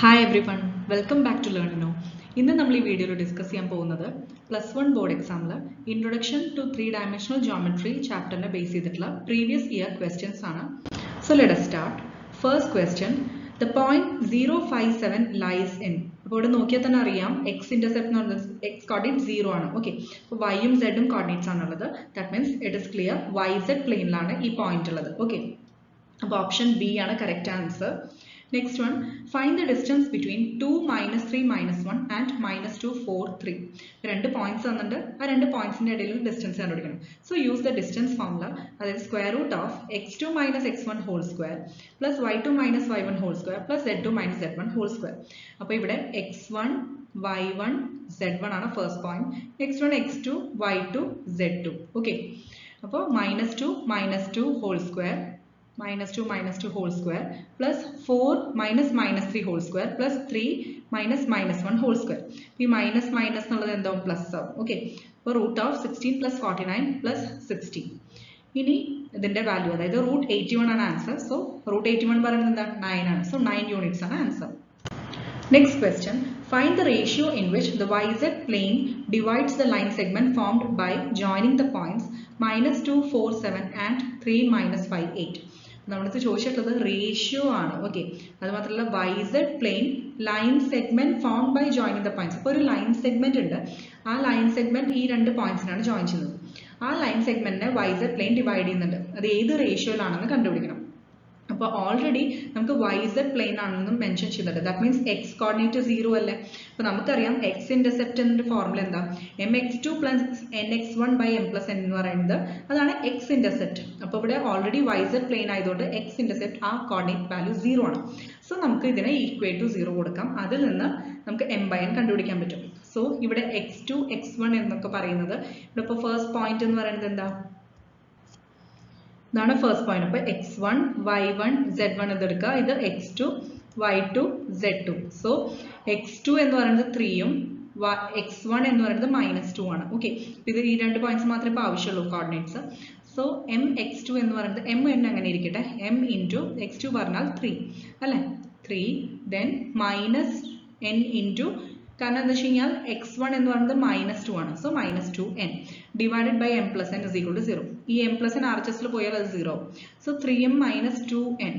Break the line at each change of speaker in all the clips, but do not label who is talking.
Hi everyone, welcome back to Learn Now. ഇന്ന് നമ്മൾ ഈ വീഡിയോയിൽ ഡിസ്കസ് ചെയ്യാൻ പോകുന്നത് +1 ബോർഡ് എക്സാമിൽ ഇൻട്രൊഡക്ഷൻ ടു 3-dimensional geometry ചാപ്റ്ററിനെ ബേസ് ചെയ്തിട്ടുള്ള പ്രീവിയസ് ഇയർ ക്വസ്റ്റ്യൻസ് ആണ്. So let us start. First question, the point 057 lies in. അപ്പോൾ ഇവിടെ നോക്കിയാൽ തന്നെ അറിയാം x ഇന്റർസെപ്റ്റ് എന്ന് പറയുന്നത് x കോർഡിനേറ്റ് 0 ആണ്. ഓക്കെ, അപ്പോൾ y ഉം z ഉം കോർഡിനേറ്റ്സ് ആണുള്ളത്. That means it is clear yz പ്ലെയിനിലാണ് ഈ പോയിന്റ് ഉള്ളത്. ഓക്കെ, അപ്പോൾ ഓപ്ഷൻ ബി ആണ് correct answer. Next one, find the distance between 2 minus 3 minus 1 and minus 2 4 3. രണ്ട് പോയിന്റ്സ് തന്നിട്ടുണ്ട്, ആ രണ്ട് പോയിന്റ്സിന്റെ ഇടയിൽ ഡിസ്റ്റൻസ് കണ്ടുപിടിക്കണം. So use the distance formula, അതായത് square root of x2 minus x1 whole square plus y2 minus y1 whole square plus z2 minus z1 whole square. അപ്പോൾ ഇവിടെ x1 y1 z1 ആണ് first point, x1 x2 y2 z2. Okay, അപ്പോൾ -2 whole square minus 2 whole square plus 4 minus 3 whole square plus 3 minus 1 whole square. ഈ minus എന്നുള്ളത് എന്താവും plus ആവും. Okay, അപ്പോൾ root of 16 plus 49 plus 60. ഇനി ഇതിന്റെ വാല്യൂ, അതായത് റൂട്ട് 81 ആണ് ആൻസർ. സോ റൂട്ട് 81 പറയുന്നത് എന്താ, 9 ആണ്. സോ 9 യൂണിറ്റ്സ് ആണ് answer. Next question, find the ratio in which the yz plane divides the line segment formed by joining the points -2 4 7 and 3 5 8. നമ്മൾക്ക് ചോദിച്ചിട്ടുള്ളത് റേഷ്യോ ആണ്. ഓക്കെ, അത് മാത്രമല്ല yz plane line segment form by joining the points. ഇപ്പോൾ ഒരു line segment ഉണ്ട്, ആ line segment ഈ രണ്ട് പോയിന്റ്സിനാണ് ജോയിൻ ചെയ്യുന്നത്. ആ ലൈൻ സെഗ്മെന്റിനെ yz പ്ലെയിൻ ഡിവൈഡ് ചെയ്യുന്നുണ്ട്, അത് ഏത് റേഷ്യോയിലാണെന്ന് കണ്ടുപിടിക്കണം. അപ്പോൾ ഓൾറെഡി നമുക്ക് yz പ്ലെയിൻ ആണെന്നും മെൻഷൻ ചെയ്യുന്നുണ്ട്. ദാറ്റ് മീൻസ് എക്സ് കോർഡിനേറ്റ് 0 അല്ലേ. അപ്പോൾ നമുക്കറിയാം എക്സ് ഇന്റർസെപ്റ്റിന്റെ ഫോർമുല എന്താ, mx2 plus nx1 by m plus n എന്ന് പറയുന്നത് അതാണ് എക്സ് ഇന്റർസെപ്റ്റ്. അപ്പോൾ ഇവിടെ ഓൾറെഡി yz പ്ലെയിൻ ആയതുകൊണ്ട് എക്സ് ഇന്റർസെപ്റ്റ് ആ കോർഡിനേറ്റ് വാല്യൂ 0 ആണ്. സോ നമുക്ക് ഇതിനെ ഈക്വൽ ടു 0 കൊടുക്കാം, അതിൽ നിന്ന് നമുക്ക് m ബൈ n കണ്ടുപിടിക്കാൻ പറ്റും. സോ ഇവിടെ x2 x1 എന്നൊക്കെ പറയുന്നത്, ഇവിടെ ഇപ്പോൾ ഫസ്റ്റ് പോയിന്റ് എന്ന് പറയുന്നത് എന്താ, ഇതാണ് ഫസ്റ്റ് പോയിന്റ്. അപ്പോൾ x1 y1 z1 ഇതെടുക്കുക, ഇത് x2 y2 z2. So x2 എന്ന് പറയുന്നത് 3ഉം x1 എന്ന് പറയുന്നത് -2 ആണ്. ഓക്കെ, ഇത് ഈ രണ്ട് പോയിന്റ്സ് മാത്രമേ ഇപ്പോൾ ആവശ്യമുള്ളൂ കോർഡിനേറ്റ്സ്. സോ m x2 എന്ന് പറയുന്നത് m n അങ്ങനെ ഇരിക്കട്ടെ, m ഇൻറ്റു x2 പറഞ്ഞാൽ 3 അല്ലേ, 3 ദെൻ മൈനസ് n ഇൻറ്റു, കാരണം എന്താ വെച്ച് കഴിഞ്ഞാൽ x1 എന്ന് പറയുന്നത് -2 ആണ്. So -2n divided by m plus n is equal to 0. ഈ m പ്ലസ് n RHS പോയാൽ അത് 0. So 3m minus 2n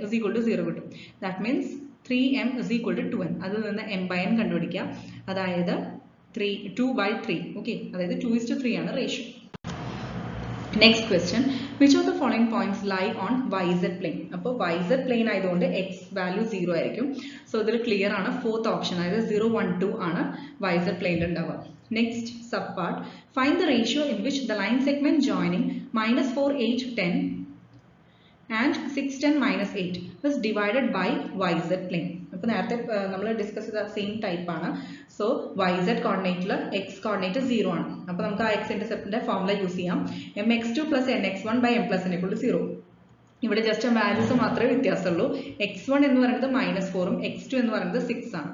is equal to 0 കിട്ടും. That means 3m is equal to 2n. അതിൽ നിന്ന് m ബൈ n കണ്ടുപിടിക്കുക, അതായത് 2/3. Okay, അതായത് 2:3 ആണ് ratio. Next question, which of the following points lie on yz plane. അപ്പോൾ yz പ്ലെയിൻ ആയതുകൊണ്ട് x value 0 ആയിരിക്കും. സോ ഇതിൽ ക്ലിയർ ആണ് ഫോർത്ത് ഓപ്ഷൻ, അതായത് 0 1 2 ആണ് yz പ്ലെയിനിൽ ഉണ്ടാവുക. Next sub part, find the ratio in which the line segment joining -4 8 10 and 6 10 -8 is divided by yz plane. അപ്പോൾ നേരത്തെ നമ്മൾ ഡിസ്കസ് ചെയ്ത സെയിം ടൈപ്പ് ആണ്. സോ yz കോർഡിനേറ്റിൽ x കോർഡിനേറ്റ് 0 ആണ്. അപ്പോൾ നമുക്ക് ആ x ഇന്റർസെപ്റ്റിന്റെ ഫോർമുല യൂസ് ചെയ്യാം, mx2 plus nx1 by m plus n = 0. ഇവിടെ ജസ്റ്റ് വാല്യൂസ് മാത്രമേ വ്യത്യാസമുള്ളൂ. x1 എന്ന് പറയുന്നത് -4ഉം x2 എന്ന് പറയുന്നത് 6 ആണ്.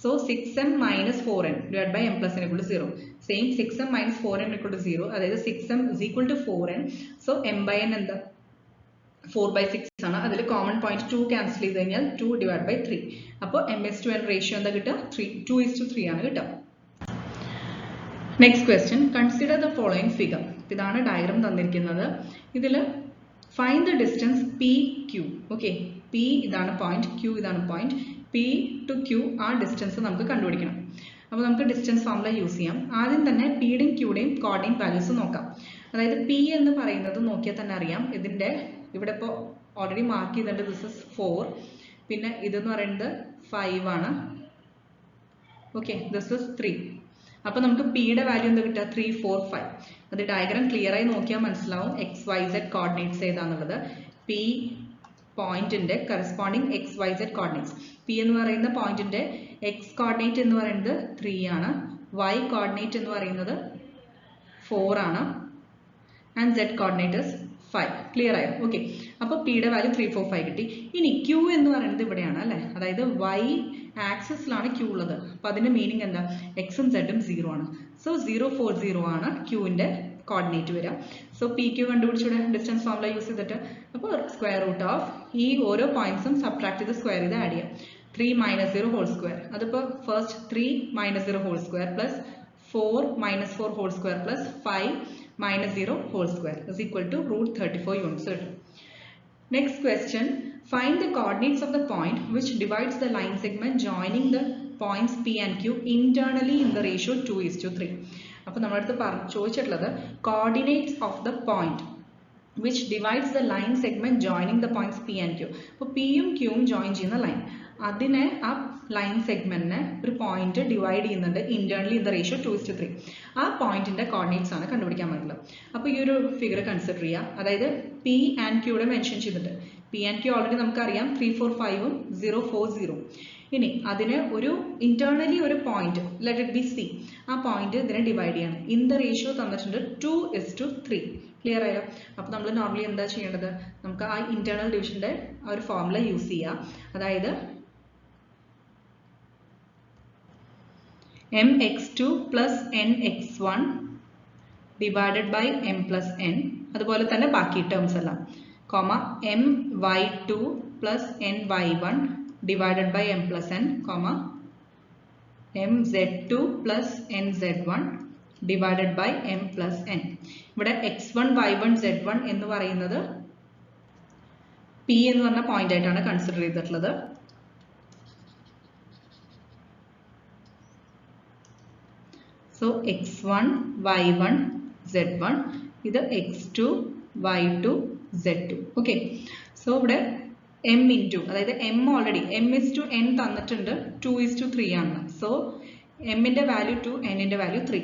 So 6m - 4n divide by m plus n = 0. Same 6m - 4n = 0, അതായത് 6m is equal to 4n. So m by n എന്താ, 4/6 ആണ്. അതിൽ കോമൺ പോയിന്റ് 2 ക്യാൻസൽ ചെയ്ത് കഴിഞ്ഞാൽ 2 ഡിവൈഡ് ബൈ 3. അപ്പോൾ m/n റേഷ്യോ എന്താ കിട്ടുക, 2:3 ആണ് കിട്ടുക. Next question, consider the following figure. ഇതാണ് ഡയഗ്രം തന്നിരിക്കുന്നത്. ഇതിൽ find the distance P Q. Okay, P ഇതാണ് പോയിന്റ്, ക്യൂ ഇതാണ് പോയിന്റ്, പി ടു ക്യൂ ആ ഡിസ്റ്റൻസ് നമുക്ക് കണ്ടുപിടിക്കണം. അപ്പോൾ നമുക്ക് ഡിസ്റ്റൻസ് ഫോർമുല യൂസ് ചെയ്യാം. ആദ്യം തന്നെ പിയുടെയും ക്യൂടെയും കോർഡിനേറ്റ് വാല്യൂസ് നോക്കാം. അതായത് പി എന്ന് പറയുന്നത് നോക്കിയാൽ തന്നെ അറിയാം, ഇതിന്റെ ഇവിടെ ഇപ്പോൾ ഓൾറെഡി മാർക്ക് ചെയ്തിട്ടുണ്ട്, ദിസ് ഇസ് 4, പിന്നെ ഇതെന്ന് പറയുന്നത് 5 ആണ്. Okay, this is 3. അപ്പോൾ നമുക്ക് പിയുടെ വാല്യൂ എന്താ കിട്ടുക, 3 4 5. അത് ഡയഗ്രാം ക്ലിയർ ആയി നോക്കിയാൽ മനസ്സിലാവും XYZ കോർഡിനേറ്റ്സ് ഏതാന്നുള്ളത്. പി പോയിന്റിന്റെ കറസ്പോണ്ടിങ് XYZ കോർഡിനേറ്റ്സ്, പി എന്ന് പറയുന്ന പോയിന്റിന്റെ എക്സ് കോർഡിനേറ്റ് എന്ന് പറയുന്നത് 3 ആണ്, y കോർഡിനേറ്റ് എന്ന് പറയുന്നത് 4 ആണ്, ആൻഡ് z കോർഡിനേറ്റ് 5. ക്ലിയർ ആയോ? ഓക്കെ, അപ്പോൾ പിയുടെ വാല്യൂ 3 4 5 കിട്ടി. ഇനി ക്യൂ എന്ന് പറയുന്നത് ഇവിടെയാണ് അല്ലേ, അതായത് y ആക്സിസിലാണ് ക്യൂ ഉള്ളത്. അപ്പോൾ അതിന്റെ മീനിങ് എന്താ, എക്സും സെഡും 0 ആണ്. സോ 0 4 0 ആണ് ക്യൂവിന്റെ കോർഡിനേറ്റ് വരിക. സോ പി ക്യൂ കണ്ടുപിടിച്ചൂടെ ഡിസ്റ്റൻസ് ഫോർമുല യൂസ് ചെയ്തിട്ട്. അപ്പോൾ സ്ക്വയർ റൂട്ട് ഓഫ് ഈ ഓരോ പോയിന്റ്സും സബ്ട്രാക്ട് ചെയ്ത് സ്ക്വയർ ചെയ്ത് ആഡ് ചെയ്യാം. 3 - 0 ഹോൾ സ്ക്വയർ. അതിപ്പോൾ first 3 - 0 whole square plus 4 - 4 whole square plus 5 - 0 whole square is equal to √34 units. Next question, find the coordinates of the point which divides the line segment joining the points P and Q internally in the ratio 2:3. അപ്പോൾ നമ്മുടെ അടുത്ത് ചോദിച്ചിട്ടുള്ളത് coordinates of the point which divides the line segment joining the points P and Q. അപ്പോൾ P യും Q യും join ചെയ്യുന്ന line, അതിനെ ആ ലൈൻ സെഗ്മെന്റിനെ ഒരു പോയിന്റ് ഡിവൈഡ് ചെയ്യുന്നുണ്ട് ഇന്റേണലി ഇൻ ദ റേഷ്യോ 2:3. ആ പോയിന്റിന്റെ കോർഡിനേറ്റ്സ് ആണ് കണ്ടുപിടിക്കാൻ പറ്റുന്നത്. അപ്പോൾ ഈ ഒരു ഫിഗർ കൺസിഡർ ചെയ്യുക. അതായത് P and Q യുടെ മെൻഷൻ ചെയ്തിട്ട് P and Q ഓൾറെഡി നമുക്കറിയാം 3, 4, 5 ഉം 0, 4, 0. ഇനി അതിന് ഒരു ഇന്റേണലി ഒരു point let it be C. ആ പോയിന്റ് ഇതിനെ ഡിവൈഡ് ചെയ്യണം. ഇൻ ദ റേഷ്യോ തന്നിട്ടുണ്ട് 2:3. ക്ലിയർ ആയോ? അപ്പോൾ നമ്മൾ നോർമലി എന്താ ചെയ്യേണ്ടത്? നമുക്ക് ആ ഇന്റേണൽ ഡിവിഷന്റെ ആ ഒരു ഫോർമുല യൂസ് ചെയ്യാം. അതായത് mx2 plus nx1 divided by m plus n. അതുപോലെ തന്നെ ബാക്കി ടേംസ് എല്ലാം comma my2 plus ny1 divided by m plus n comma mz2 plus nz1 divided by m plus n. ഇവിടെ x1 y1 z1 എന്ന് പറയുന്നത് P എന്ന് പറഞ്ഞ point ആയിട്ടാണ് കൺസിഡർ ചെയ്തിട്ടുള്ളത്. So x1 y1 z1 ഇത് x2 y2 z2. Okay, so ഇവിടെ m into അതായത് m ഓൾറെഡി m:n തന്നിട്ടുണ്ട് 2:3 ആണ്. സോ m ന്റെ വാല്യൂ 2, n ന്റെ വാല്യൂ 3.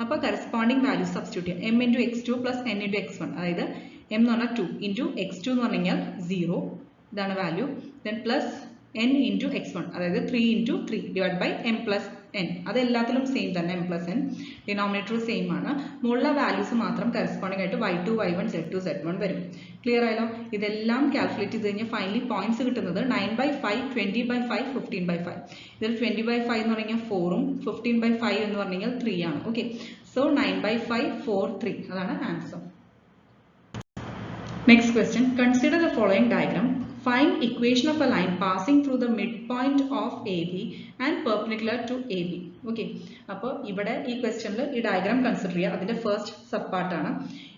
അപ്പോൾ കറസ്പോണ്ടിങ് വാല്യൂ സബ്സ്റ്റിറ്റ്യൂട്ട് ചെയ്യാം. m into x2 plus n into x1. അതായത് m എന്ന് പറഞ്ഞാൽ 2 into x2 എന്ന് പറഞ്ഞു കഴിഞ്ഞാൽ 0, ഇതാണ് value. Then plus n into x1 അതായത് 3 into 3 divide by m plus n. അതെല്ലാത്തിലും സെയിം തന്നെ, m plus n. Denominator same ആണ്. മുകളിലെ വാല്യൂസ് മാത്രം കറസ്പോണ്ടിങ് ആയിട്ട് y2 y1 z2 z1 വരും. ക്ലിയർ ആയല്ലോ? ഇതെല്ലാം കാൽക്കുലേറ്റ് ചെയ്ത് കഴിഞ്ഞാൽ ഫൈനലി പോയിന്റ്സ് കിട്ടുന്നത് 9/5, 20/5, 15/5. ഇതിൽ 20/5 എന്ന് പറഞ്ഞാൽ 4 ഉം 15/5 എന്ന് പറഞ്ഞു കഴിഞ്ഞാൽ 3 ആണ്. ഓക്കെ, സോ 9/5, 4, 3 അതാണ് answer. Next question, consider the following diagram. Find equation of a line passing through the midpoint of AB and perpendicular to AB. Okay, അപ്പോൾ ഇവിടെ ഈ ക്വസ്റ്റ്യനിൽ ഈ ഡയഗ്രാം കൺസിഡർ ചെയ്യുക. അതിന്റെ ഫസ്റ്റ് സബ് പാർട്ട് ആണ്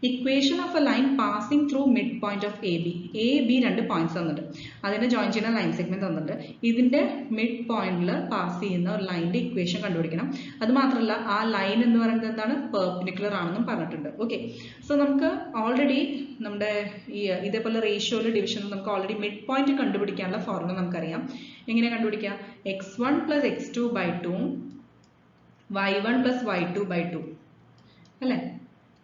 equation of A line passing through mid point of AB. AB 2 points തന്നിട്ടുണ്ട്, അതിനെ ജോയിൻ ചെയ്യുന്ന ലൈൻ സെഗ്മെന്റ് തന്നിട്ടുണ്ട്. ഇതിന്റെ മിഡ് പോയിന്റിൽ പാസ് ചെയ്യുന്ന ഒരു ലൈനിന്റെ ഇക്വേഷൻ കണ്ടുപിടിക്കണം. അത് മാത്രമല്ല ആ ലൈൻ എന്ന് പറയുന്നത് എന്താണ്, പെർപെൻഡിക്കുലർ ആണെന്നും പറഞ്ഞിട്ടുണ്ട്. ഓക്കെ, സോ നമുക്ക് ഓൾറെഡി നമ്മുടെ ഈ ഇതേപോലെ റേഷ്യോയിൽ ഡിവിഷൻ നമുക്ക് ഓൾറെഡി മിഡ് പോയിന്റ് കണ്ടുപിടിക്കാനുള്ള ഫോർമുല നമുക്കറിയാം. എങ്ങനെ കണ്ടുപിടിക്കാം? x1 plus x2 by 2 y1 plus y2 by 2 അല്ലേ?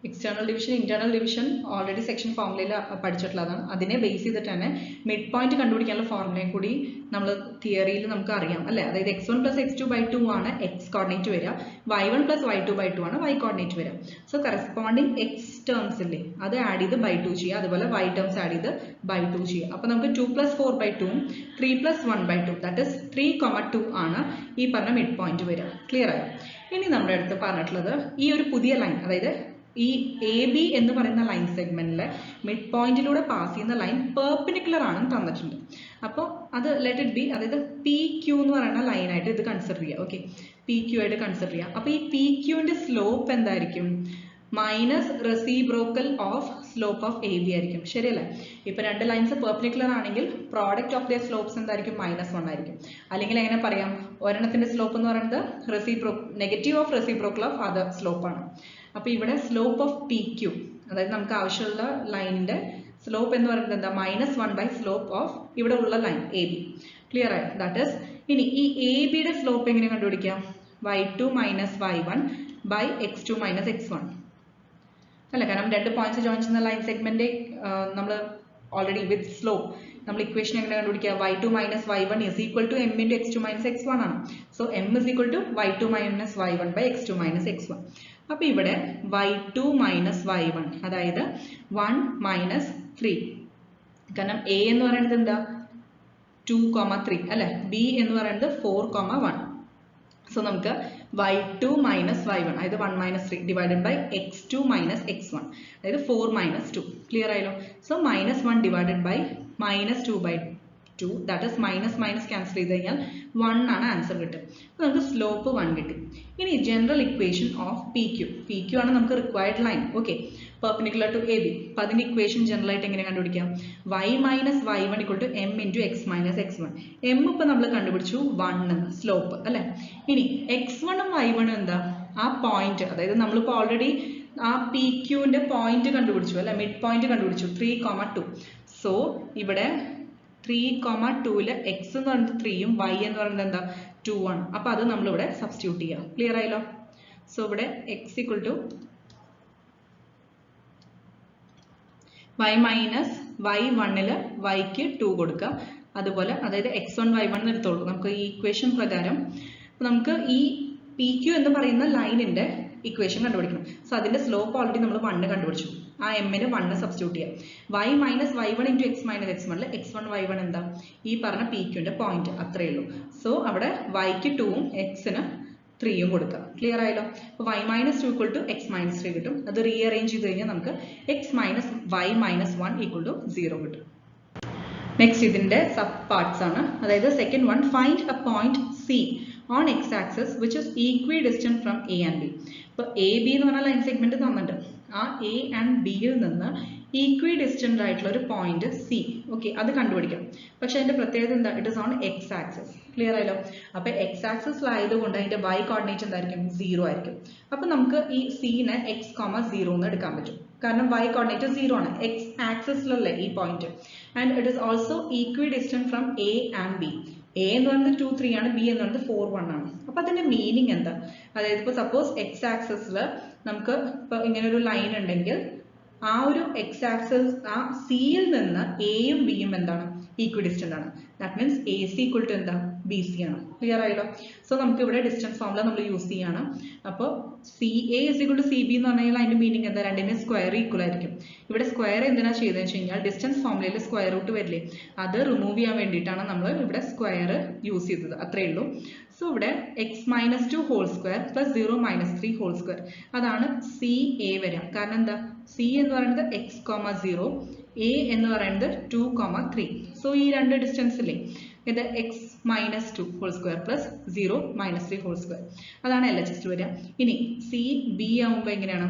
External division, internal division already section ഫോർമുലയിൽ പഠിച്ചിട്ടുള്ളതാണ്. അതിനെ ബേസ് ചെയ്തിട്ട് തന്നെ മിഡ് പോയിന്റ് കണ്ടുപിടിക്കാനുള്ള ഫോർമുലയും കൂടി നമ്മൾ തിയറിയിൽ നമുക്ക് അറിയാം അല്ലേ? അതായത് x1 plus x2 by 2 ആണ് എക്സ് കോർഡിനേറ്റ് വരിക, y1 plus y2 by 2 ആണ് y കോർഡിനേറ്റ് വരിക. സോ കറസ്പോണ്ടിങ് എക്സ് ടേംസ് ഇല്ലേ, അത് ആഡ് ചെയ്ത് by 2 ചെയ്യുക, അതുപോലെ y ടേംസ് ആഡ് ചെയ്ത് by 2 ചെയ്യുക. അപ്പോൾ നമുക്ക് 2 plus 4 by 2 ഉം 3 plus 1 by 2 ദാറ്റ് ഇസ് 3,2 ആണ് ഈ പറഞ്ഞ മിഡ് പോയിന്റ് വരിക. ക്ലിയർ ആയോ? ഇനി നമ്മുടെ അടുത്ത് പറഞ്ഞിട്ടുള്ളത് ഈ ഒരു പുതിയ ലൈൻ, അതായത് ഈ AB എന്ന് പറയുന്ന ലൈൻ സെഗ്മെന്റിലെ മിഡ് പോയിന്റിലൂടെ പാസ് ചെയ്യുന്ന ലൈൻ പെർപെൻഡിക്കുലർ ആണെന്ന് തന്നിട്ടുണ്ട്. അപ്പോൾ അത് ലെറ്റ് ഇറ്റ് ബി, അതായത് PQ എന്ന് പറയുന്ന ലൈനായിട്ട് ഇത് കൺസിഡർ ചെയ്യുക. ഓക്കെ, PQ ആയിട്ട് കൺസിഡർ ചെയ്യുക. അപ്പോൾ ഈ PQന്റെ സ്ലോപ്പ് എന്തായിരിക്കും? Minus reciprocal of slope of AB ആയിരിക്കും. ശരിയല്ലേ? ഇപ്പൊ രണ്ട് ലൈൻസ് പെർപെൻഡിക്കുലർ ആണെങ്കിൽ പ്രോഡക്റ്റ് ഓഫ് ദിയർ സ്ലോപ്സ് എന്തായിരിക്കും? -1 ആയിരിക്കും. അല്ലെങ്കിൽ എങ്ങനെ പറയാം? ഒരെണ്ണത്തിന്റെ സ്ലോപ്പ് എന്ന് പറയുന്നത് negative of reciprocal of other slope ആണ്. അപ്പോൾ ഇവിടെ സ്ലോപ്പ് ഓഫ് PQ, അതായത് നമുക്ക് ആവശ്യമുള്ള ലൈനിന്റെ സ്ലോപ്പ് എന്ന് പറയുന്നത് എന്താ? -1 ബൈ സ്ലോപ്പ് ഓഫ് ഇവിടെ ഉള്ള ലൈൻ AB. ക്ലിയർ ആയി? ദാറ്റ് ഇസ്, ഇനി ഈ ABയുടെ സ്ലോപ്പ് എങ്ങനെ കണ്ടുപിടിക്കാം? y2 minus y1 by x2 minus x1 അല്ല, കാരണം രണ്ട് പോയിന്റ്സ് ജോയിൻ ചെയ്യുന്ന ലൈൻ സെഗ്മെന്റ് നമ്മൾ ഓൾറെഡി വിത്ത് സ്ലോപ്പ് നമ്മൾ ഇക്വേഷൻ എങ്ങനെ കണ്ടുപിടിക്കുക? y2 minus y1 is equal to m into x2 minus x1 ആണ്. So m is equal to y2 minus y1 by x2 minus x1. അപ്പോൾ ഇവിടെ y2 minus y1 അതായത് 1 minus 3, കാരണം A എന്ന് പറയുന്നത് എന്താ? 2, 3 അല്ലെ? B എന്ന് പറയുന്നത് 4, 1. സോ നമുക്ക് y2 മൈനസ് y1 അതായത് 1 minus 3 divided by x2 minus x1 അതായത് 4 മൈനസ് 2 ക്ലിയർ ആയല്ലോ. So minus 1 divided by minus 2 by 2 that is minus minus cancel ചെയ്ത് കഴിഞ്ഞാൽ 1 ആണ് ആൻസർ കിട്ടും. അപ്പോൾ നമുക്ക് സ്ലോപ്പ് 1 കിട്ടി. ഇനി general equation of P Q ആണ് നമുക്ക് required line. Okay, perpendicular to A B. അപ്പോൾ അതിന്റെ ഇക്വേഷൻ ജനറൽ ആയിട്ട് എങ്ങനെ കണ്ടുപിടിക്കാം? y minus y1 equal to m into x minus x1. m ഇപ്പോൾ നമ്മൾ കണ്ടുപിടിച്ചു 1 എന്ന് സ്ലോപ്പ് അല്ലേ. ഇനി x1 ഉം y1 എന്താ? ആ പോയിന്റ്, അതായത് നമ്മളിപ്പോൾ ഓൾറെഡി ആ പി ക്യൂവിന്റെ പോയിന്റ് കണ്ടുപിടിച്ചു അല്ലെ, മിഡ് പോയിന്റ് കണ്ടുപിടിച്ചു 3,2. സോ ഇവിടെ 3,2 x എന്ന് പറയുന്നത് 3ഉം y എന്ന് പറയുന്നത് എന്താ 2 ആണ്. അപ്പോൾ അത് നമ്മളിവിടെ സബ്സ്റ്റിറ്റ്യൂട്ട് ചെയ്യാം. ക്ലിയർ ആയല്ലോ. സോ ഇവിടെ x equal to y minus y1 yക്ക് 2 കൊടുക്കുക. അതുപോലെ അതായത് x1 y1 എടുത്തോളൂ. നമുക്ക് ഈ ഇക്വേഷൻ പ്രകാരം നമുക്ക് ഈ പി ക്യു എന്ന് പറയുന്ന ലൈനിന്റെ ഇക്വേഷൻ കണ്ടുപിടിക്കണം. സോ അതിന്റെ സ്ലോപ്പ് ഓൾറെഡി നമ്മൾ 1 കണ്ടുപിടിച്ചു. ആ എമ്മിന് 1 സബ്സ്റ്റിറ്റ്യൂട്ട് ചെയ്യാം. y minus y1 into x minus x1 x1 y1 എന്താ? ഈ പറഞ്ഞ പി ക്യൂന്റെ പോയിന്റ്, അത്രയേ ഉള്ളൂ. സോ അവിടെ yക്ക് 2ഉം എക്സിന് 3ഉം കൊടുക്കുക. ക്ലിയർ ആയല്ലോ. അപ്പോൾ y minus 2 equal to x minus 3 കിട്ടും. അത് റീഅറേഞ്ച് ചെയ്ത് കഴിഞ്ഞാൽ നമുക്ക് x minus y minus 1 equal to 0 കിട്ടും. നെക്സ്റ്റ് ഇതിന്റെ സബ് പാർട്സ് ആണ്. അതായത് second one, find a point C on x-axis which is equidistant from A and B. അപ്പോൾ എ ബി എന്ന് പറഞ്ഞ ലൈൻ സെഗ്മെന്റ് തന്നിട്ടുണ്ട്. ആ എ ആൻഡ് ബിയിൽ നിന്ന് ഈക്വിഡിസ്റ്റന്റ് ആയിട്ടുള്ള ഒരു പോയിന്റ് സി. ഓക്കെ, അത് കണ്ടുപിടിക്കാം. പക്ഷെ അതിന്റെ പ്രത്യേകത എന്താ? It is on X axis. Clear ആയല്ലോ. അപ്പൊ എക്സ് ആക്സിസിലായതുകൊണ്ട് അതിന്റെ y കോർഡിനേറ്റ് എന്തായിരിക്കും? 0 ആയിരിക്കും. അപ്പൊ നമുക്ക് ഈ സീനെ x, 0 എന്ന് എടുക്കാൻ പറ്റും. കാരണം y കോർഡിനേറ്റ് 0 ആണ്, എക്സ് ആക്സിസിലല്ലേ ഈ point. And it is also equidistant from A and B. A എന്ന് പറയുന്നത് 2, 3 ആണ്, ബി എന്ന് പറയുന്നത് 4, 1 ആണ്. അപ്പൊ അതിന്റെ മീനിങ് എന്താ? അതായത് ഇപ്പൊ സപ്പോസ് എക്സ് ആക്സിസിൽ നമുക്ക് ഇപ്പൊ ഇങ്ങനെ ഒരു ലൈൻ ഉണ്ടെങ്കിൽ ആ ഒരു എക്സ് ആക്സിസ് ആ സിയിൽ നിന്ന് എയും ബിയും എന്താണ്? ഈക്വിഡിസ്റ്റന്റ് ആണ്. That means A C equal to എന്താ? ബി സി ആണ്. ക്ലിയർ ആയല്ലോ. സോ നമുക്ക് ഇവിടെ ഡിസ്റ്റൻസ് ഫോർമുല നമ്മൾ യൂസ് ചെയ്യാണ്. അപ്പോൾ C A is equal to C B എന്ന് പറഞ്ഞാൽ അതിന്റെ മീനിങ് എന്താ? രണ്ടിന്റെ സ്ക്വയർ ഈക്വൽ ആയിരിക്കും. ഇവിടെ സ്ക്വയർ എന്തിനാ ചെയ്തതെന്ന് വെച്ച് കഴിഞ്ഞാൽ ഡിസ്റ്റൻസ് ഫോർമുലയിൽ സ്ക്വയർ റൂട്ട് വരില്ലേ, അത് റിമൂവ് ചെയ്യാൻ വേണ്ടിയിട്ടാണ് നമ്മൾ ഇവിടെ സ്ക്വയർ യൂസ് ചെയ്തത്. അത്രേ ഉള്ളൂ. സോ ഇവിടെ x minus 2 whole square plus 0 minus 3 whole square, അതാണ് സി എ വരിക. കാരണം എന്താ? സി എന്ന് പറയുന്നത് എക്സ്, 0, എ എന്ന് പറയുന്നത് 2, 3. സോ ഈ രണ്ട് ഡിസ്റ്റൻസ് ഇല്ലേ, ഇത് x minus 2 whole square plus 0 minus 3 whole square, അതാണ് LHS വരിക. ഇനി സി ബി ആവുമ്പോൾ എങ്ങനെയാണ്?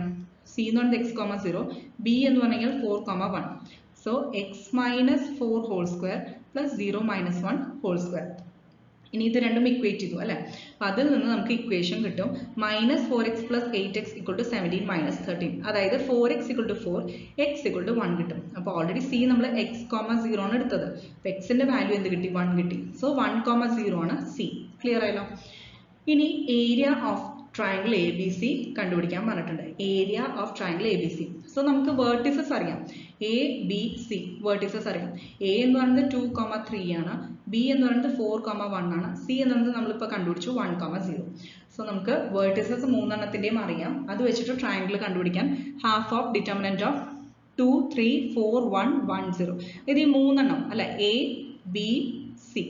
സി എന്ന് പറയുന്നത് എക്സ്, 0, ബി എന്ന് പറഞ്ഞാൽ 4, 1. So x minus 4 whole square plus 0 minus 1 whole square. ഇനി ഇത് രണ്ടും ഇക്വേറ്റ് ചെയ്തു അല്ലെ. അപ്പൊ അതിൽ നിന്ന് നമുക്ക് ഇക്വേഷൻ കിട്ടും minus 4x plus 8x equal to 17 minus 13. അതായത് 4x equal to 4, x equal to 1 കിട്ടും. അപ്പോൾ ഓൾറെഡി സി നമ്മൾ എക്സ്, 0 ആണ് എടുത്തത്. അപ്പൊ എക്സിന്റെ വാല്യൂ എന്ത് കിട്ടി? 1 കിട്ടി. സോ 1, 0 ആണ് സി. ക്ലിയർ ആയല്ലോ. ഇനി area of triangle A B C കണ്ടുപിടിക്കാൻ പറഞ്ഞിട്ടുണ്ട്. Area of triangle A B C. So നമുക്ക് വേർട്ടിസസ് അറിയാം. എ ബി സി വേർട്ടിസസ് അറിയാം. എ എന്ന് പറയുന്നത് 2, 3 ആണ്, ബി എന്ന് പറയുന്നത് 4, 1 ആണ്, സി എന്ന് പറയുന്നത് നമ്മളിപ്പോൾ കണ്ടുപിടിച്ചു 1, 0. സോ നമുക്ക് വേർട്ടിസസ് 3 എണ്ണത്തിന്റെയും അറിയാം. അത് വെച്ചിട്ട് ട്രയാങ്കിൾ കണ്ടുപിടിക്കാൻ ഹാഫ് ഓഫ് ഡിറ്റർമിനന്റ് ഓഫ് 2, 3, 4, 1, 1, 0 ഇത് ഈ 3 എണ്ണം അല്ലെ, എ ബി സി.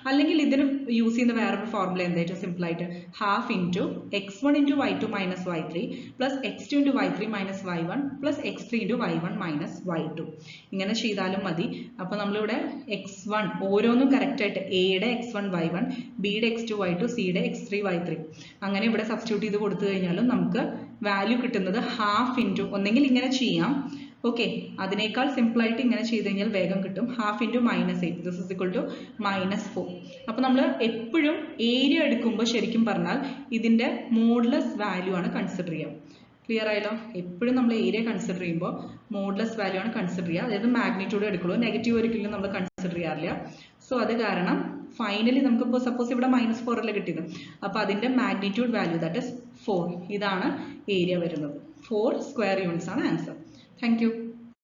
അല്ലെങ്കിൽ ഇതിന് യൂസ് ചെയ്യുന്ന വേറൊരു ഫോർമുല എന്തായിട്ടും സിമ്പിൾ ആയിട്ട് half into x1 into y2 minus y3 plus x2 into y3 minus y1 plus x3 into y1 minus y2. ഇങ്ങനെ ചെയ്താലും മതി. അപ്പോൾ നമ്മളിവിടെ x1 ഓരോന്നും കറക്റ്റ് ആയിട്ട് എയുടെ x1 y1, ബിയുടെ x2 y2, സിയുടെ x3 y3 അങ്ങനെ ഇവിടെ സബ്സ്റ്റിറ്റ്യൂട്ട് ചെയ്ത് കൊടുത്തു കഴിഞ്ഞാലും നമുക്ക് വാല്യൂ കിട്ടുന്നത് ഹാഫ് ഇൻറ്റു, ഒന്നെങ്കിൽ ഇങ്ങനെ ചെയ്യാം. ഓക്കെ, അതിനേക്കാൾ സിമ്പിൾ ആയിട്ട് ഇങ്ങനെ ചെയ്ത് കഴിഞ്ഞാൽ വേഗം കിട്ടും. Half into minus 8 this is equal to minus 4. അപ്പോൾ നമ്മൾ എപ്പോഴും ഏരിയ എടുക്കുമ്പോൾ ശരിക്കും പറഞ്ഞാൽ ഇതിന്റെ മോഡുലസ് വാല്യൂ ആണ് കൺസിഡർ ചെയ്യുക. ക്ലിയർ ആയല്ലോ. എപ്പോഴും നമ്മൾ ഏരിയ കൺസിഡർ ചെയ്യുമ്പോൾ മോഡുലസ് വാല്യൂ ആണ് കൺസിഡർ ചെയ്യുക. അതായത് മാഗ്നിറ്റ്യൂഡ് എടുക്കുള്ളൂ, നെഗറ്റീവ് ഒരിക്കലും നമ്മൾ കൺസിഡർ ചെയ്യാറില്ല. സോ അത് കാരണം ഫൈനലി നമുക്കിപ്പോൾ സപ്പോസ് ഇവിടെ -4 അല്ലേ കിട്ടിയത്, അപ്പോൾ അതിന്റെ മാഗ്നിറ്റ്യൂഡ് വാല്യൂ ദാറ്റ് ഇസ് 4. ഇതാണ് ഏരിയ വരുന്നത്. 4 സ്ക്വയർ യൂണിറ്റ്സ് ആണ് ആൻസർ. Thank you.